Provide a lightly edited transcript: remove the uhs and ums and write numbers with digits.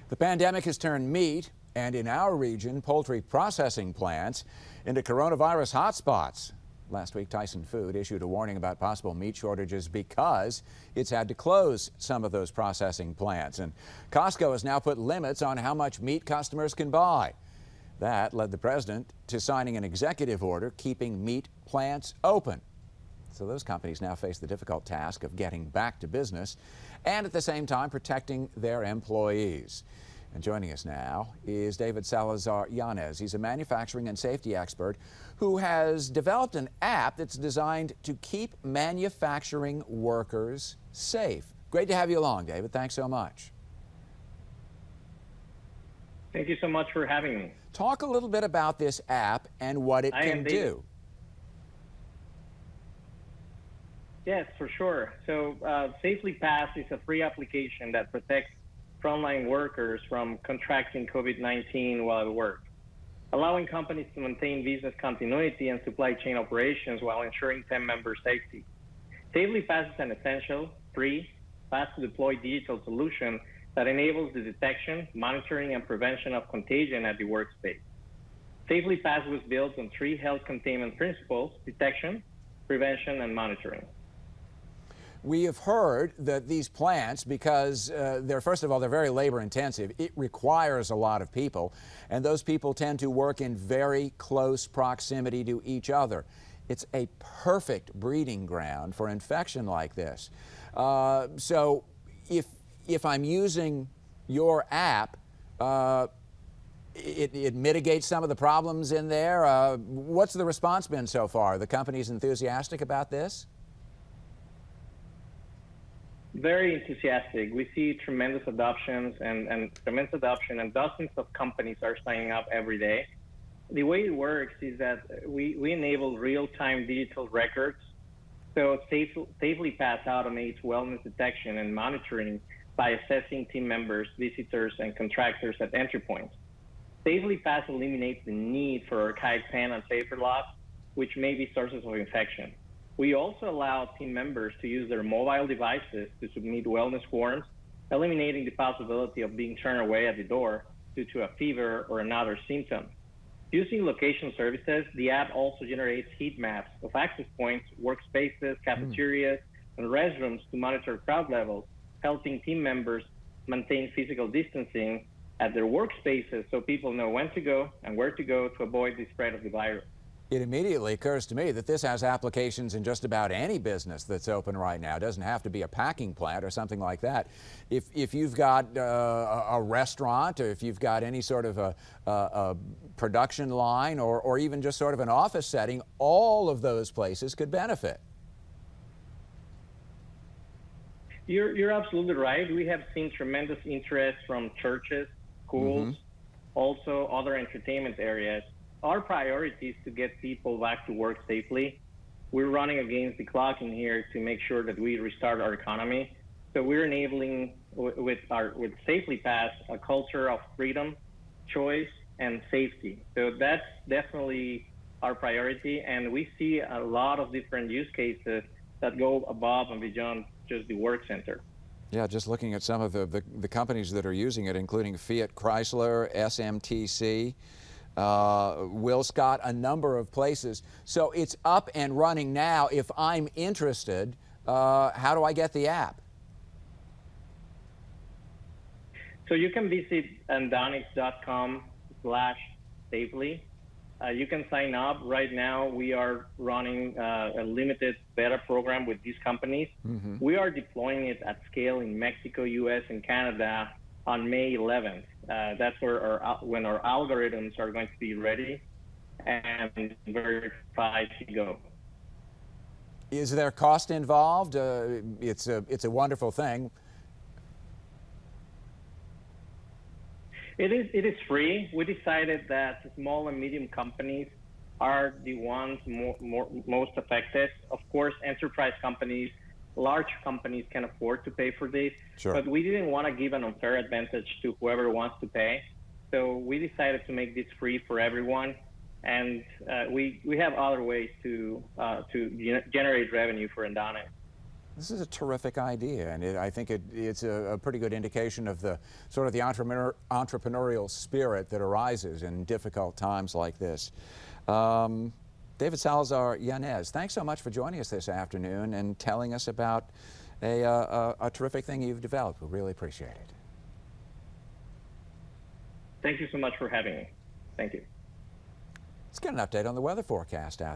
The pandemic has turned meat, and in our region, poultry processing plants, into coronavirus hotspots. Last week, Tyson Food issued a warning about possible meat shortages because it's had to close some of those processing plants. And Costco has now put limits on how much meat customers can buy. That led the president to signing an executive order keeping meat plants open. So those companies now face the difficult task of getting back to business and at the same time protecting their employees. And joining us now is David SALAZAR-YANEZ. He's a manufacturing and safety expert who has developed an app that's designed to keep manufacturing workers safe. Great to have you along, David. Thanks so much. Thank you so much for having me. Talk a little bit about this app and what it can do. Yes, for sure. So Safely Pass is a free application that protects frontline workers from contracting COVID-19 while at work, allowing companies to maintain business continuity and supply chain operations while ensuring team member safety. Safely Pass is an essential, free, fast-to-deploy digital solution that enables the detection, monitoring, and prevention of contagion at the workspace. Safely Pass was built on 3 health containment principles: detection, prevention, and monitoring. We have heard that these plants, because first of all, they're very labor intensive, it requires a lot of people, and those people tend to work in very close proximity to each other. It's a perfect breeding ground for infection like this. So if I'm using your app, it mitigates some of the problems in there. What's the response been so far? The company's enthusiastic about this? Very enthusiastic. We see tremendous adoption, and dozens of companies are signing up every day. The way it works is that we enable real-time digital records. So Safely Pass automates wellness detection and monitoring by assessing team members, visitors, and contractors at entry points. Safely Pass eliminates the need for archaic pen and paper locks, which may be sources of infection. We also allow team members to use their mobile devices to submit wellness forms, eliminating the possibility of being turned away at the door due to a fever or another symptom. Using location services, the app also generates heat maps of access points, workspaces, cafeterias, and restrooms to monitor crowd levels, helping team members maintain physical distancing at their workspaces so people know when to go and where to go to avoid the spread of the virus. It immediately occurs to me that this has applications in just about any business that's open right now. It doesn't have to be a packing plant or something like that. If you've got a restaurant, or if you've got any sort of a production line, or even just sort of an office setting, all of those places could benefit. You're absolutely right. We have seen tremendous interest from churches, schools, also other entertainment areas. Our priority is to get people back to work safely. We're running against the clock in here to make sure that we restart our economy. So we're enabling with Safely Pass a culture of freedom, choice, and safety. So that's definitely our priority, and we see a lot of different use cases that go above and beyond just the work center. Yeah, just looking at some of the companies that are using it, including Fiat Chrysler, SMTC, Will Scott, a number of places. So it's up and running now. If I'm interested, how do I get the app? So you can visit Andonix.com/safely. You can sign up. Right now, we are running a limited beta program with these companies. We are deploying it at scale in Mexico, US, and Canada on May 11th. That's where when our algorithms are going to be ready and verified to go. Is there cost involved? It's a wonderful thing. It is free. We decided that small and medium companies are the ones most affected. Of course, enterprise companies, large companies can afford to pay for this, but we didn't want to give an unfair advantage to whoever wants to pay. So we decided to make this free for everyone, and we have other ways to generate revenue for Andonix. This is a terrific idea, and I think it's a pretty good indication of the sort of the entrepreneurial spirit that arises in difficult times like this. David SALAZAR-YANEZ, thanks so much for joining us this afternoon and telling us about a terrific thing you've developed. We really appreciate it. Thank you so much for having me. Thank you. Let's get an update on the weather forecast out